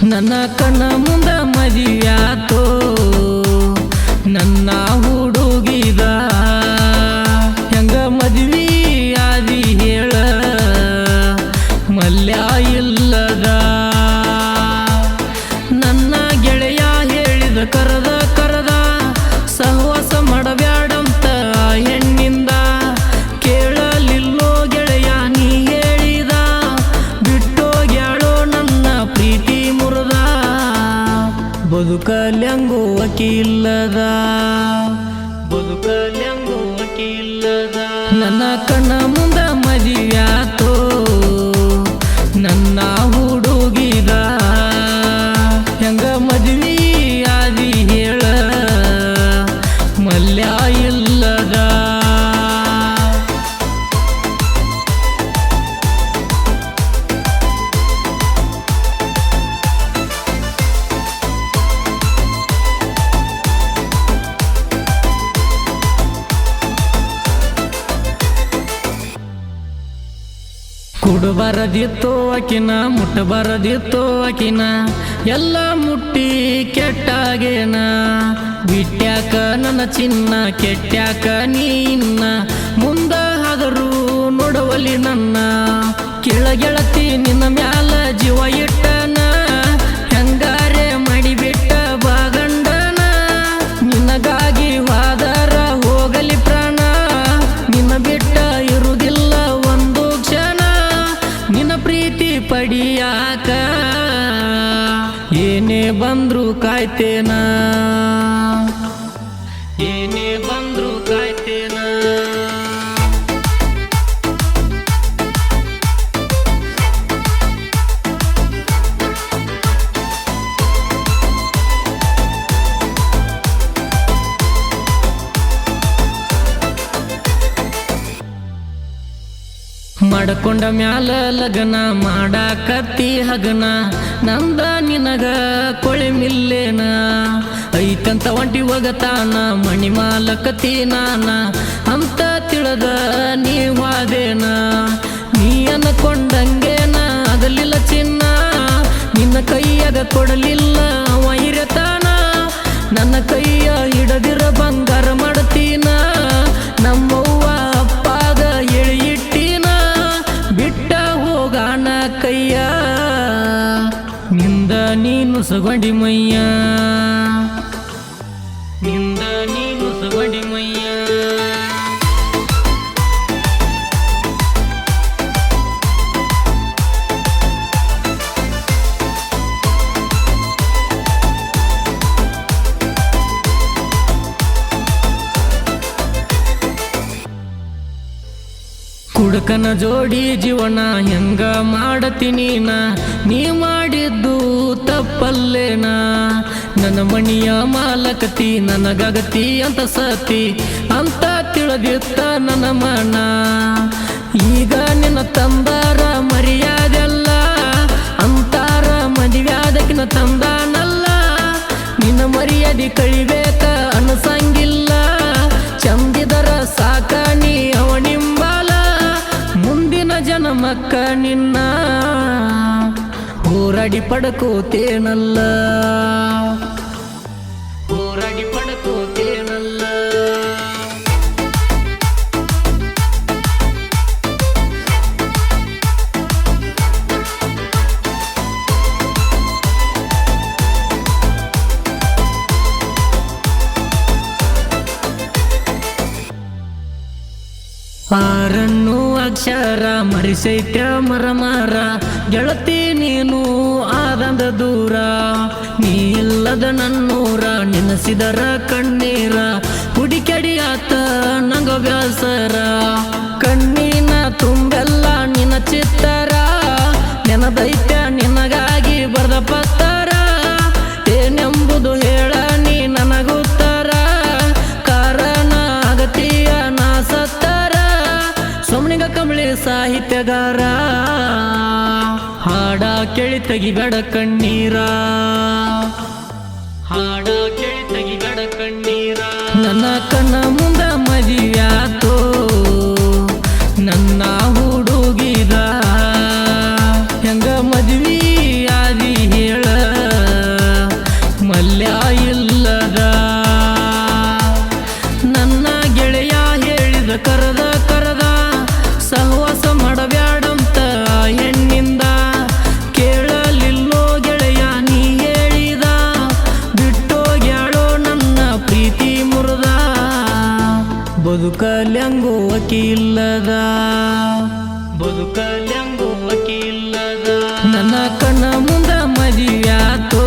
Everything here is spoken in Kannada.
ನನ್ನ ಕಣ್ಣ ಮುಂದ ಮದಿವ್ಯಾತೋ ನನ್ನ ಹುಡುಗಿದ ಹೆಂಗ ಮದ್ವಿ ಆದಿ ಹೇಳ ಮಲ್ಯ ಇಲ್ಲದ ನನ್ನ ಗೆಳೆಯ ಹೇಳಿದ ಕರದ ಸಹವಾಸ ಮಾಡಬ್ಯಾಡಂತ ಹೆಣ್ಣಿಂದ ಕೇಳಲಿಲ್ಲೋ ಗೆಳೆಯ ನೀ ಹೇಳಿದ ಬಿಟ್ಟೋಗ್ಯಾಳೋ ನನ್ನ ಪ್ರೀತಿ ಮುರಿದ ಬದುಕಲ್ಯಂಗೋ ಅಕಿಲ್ಲದ ನನ್ನ ಕಣ್ಣ ಮುಂದ ಮದಿವ್ಯಾತೋ ನನ್ನ ಹುಡುಗಿದ ಹೆಂಗ ಮದ್ವಿ ಆದಿ ಹೇಳ ಮಲ್ಯ ಇಲ್ಲದ ಕುಡಬಾರದಿತ್ತೋ ಆಕಿನ ಮುಟ್ಟಬಾರದಿತ್ತೋ ಆಕಿನ ಎಲ್ಲ ಮುಟ್ಟಿ ಕೆಟ್ಟಾಗೇನ ಬಿಟ್ಟ್ಯಾಕ ನನ್ನ ಚಿನ್ನ ಕೆಟ್ಟ್ಯಾಕ ನೀನ್ನ ಮುಂದ ಆದರೂ ನೋಡವಲಿ ನನ್ನ ಕೆಳಗೆಳತಿ ನಿನ್ನ ಮ್ಯಾಲ ಜೀವ ಇಟ್ಟನ ಹೆಂಗಾರೆ ಮಾಡಿಬಿಟ್ಟ ಬಾಗಂಡನ ನಿನಗಾಗಿ ವಾದರ ಹೋಗಲಿ ಪ್ರಾಣ ನಿನ್ನ ಬಿಟ್ಟ ಇರುವುದಿಲ್ಲ ಒಂದು ಕ್ಷಣ ನಿನ್ನ ಪ್ರೀತಿ ಪಡಿಯಾಕ ಏನೇ ಬಂದ್ರು ಕಾಯ್ತೇನ ಏನೇ ಬಂದ್ರು ಕಾಯ್ತೇನ ಮಾಡಕೊಂಡ ಮ್ಯಾಲ ಲಗನ ಮಾಡಾಕತ್ತಿ ಹಗನ ನಂದ ನಿನಗ ಕೊಳೆ ಮಿಲ್ಲೇನ ಐತಂತ ಒಂಟಿ ಒಗತಾನ ಮಣಿ ಮಾಲಕತಿ ನಾನ ಅಂತ ತಿಳಿದ ನೀವಾದೇನ ನೀ ಅನ್ಕೊಂಡಂಗೇನ ಆಗಲಿಲ್ಲ ಚಿನ್ನ ನಿನ್ನ ಕೈಯಾಗ ಕೊಡಲಿಲ್ಲ ಅವ ಇರತಾನ ನನ್ನ ಕೈಯ ಹಿಡದಿರ ಬಂಗಾರ ಮಾಡ್ತೀನ ನಮ್ಮವ್ವ ಅಪ್ಪಾಗ ಎಳಿ ಇಟ್ಟಿನ ಬಿಟ್ಟ ಹೋಗಾನ ಕೈಯ ನಿಂದ ನೀನು ಸಗೊಂಡಿ ಮಯ್ಯ ನಿಂದ ನೀನು ಸಗೊಂಡಿ ಮಯ್ಯ ಕುಡಕನ ಜೋಡಿ ಜೀವನ ಹೆಂಗ ಮಾಡತೀನಿ ನೀ ಮಾಡಿದ್ದು ತಪ್ಪಲ್ಲೇನ ನನ್ನ ಮಣಿಯ ಮಾಲಕತಿ ನನಗಗತಿ ಅಂತ ಸತಿ ಅಂತ ತಿಳಿದಿತ್ತ ನನ್ನ ಮನ ಈಗ ನಿನ್ನ ತಂದಾರ ಮರ್ಯಾದೆಲ್ಲ ಅಂತಾರ ಮದುವ್ಯಾದಕಿನ ತಂದಾನಲ್ಲ ನಿನ್ನ ಮರ್ಯಾದೆ ಕಳಿಬೇಕ ಅನಸಂಗಿಲ್ಲ ಚಂದಿದರ ಸಾಕ ನೀ ಅವನಿಂಬಾಲ ಮುಂದಿನ ಜನ್ಮಕ್ಕ ನಿನ್ನ ಹೋರಾಡಿ ಪಡ್ಕೋತೇನಲ್ಲ ಹೋರಾಡಿ ಪಡ್ಕೋತೇನಲ್ಲ ಆರನ್ನು ಅಕ್ಷರ ಮರಿಸೈತ್ಯ ಮರಮರ ಗೆಳತಿ ನೀನು ಆದಂದ ದೂರ ನೀ ಇಲ್ಲದ ನನ್ನೂರ ನೆನೆಸಿದರ ಕಣ್ಣೀರ ಹುಡಿಕೆಡಿಯಾತ ನಂಗ ಬ್ಯಾಸರ ಕಣ್ಣಿನ ತುಂಬೆಲ್ಲ ನಿನ್ನ ಚಿತ್ತರ ನೆನದೈತ್ಯ ನಿನಗಾಗಿ ಬರ್ದ ಪತ್ತರ ಏನೆಂಬುದು ಹೇಳ ನೀ ನನಗುತ್ತರ ಕಾರಣ ಆಗತೀಯ ನಾ ಸತ್ತರ ಸೋಮನಿಗ ಕಂಬಳಿ ಸಾಹಿತ್ಯಗಾರ ಹಾಡ ಕೇಳಿ ತೆಗಿಬೇಡ ಕಣ್ಣೀರ ಹಾಡ ಕೇಳಿ ತೆಗಿಬೇಡ ಕಣ್ಣೀರ ನನ್ನ ಕಣ್ಣ ಮುಂದ ಮದಿವ್ಯಾತೋ ನನ್ನ ಹುಡುಗಿದ ಹೆಂಗ ಮದ್ವಿ ಆದಿ ಹೇಳ ಮಲ್ಯ ಇಲ್ಲದ ನನ್ನ ಗೆಳೆಯ ಹೇಳಿದ ಕರದ ಸಹವಾಸ ಮಾಡಬ್ಯಾಡಂತ ಹೆಣ್ಣಿಂದ ಕೇಳಲಿಲ್ಲೋ ಗೆಳೆಯ ನೀ ಹೇಳಿದ ಬಿಟ್ಟೋಗ್ಯಾಳೋ ನನ್ನ ಪ್ರೀತಿ ಮುರಿದ ಬದುಕಲ್ಯಂಗೋ ಅಕಿಲ್ಲದ ಬದುಕಲ್ಯಂಗೋ ಅಕಿಲ್ಲದ ನನ್ನ ಕಣ್ಣ ಮುಂದ ಮದುವೆಯಾತೋ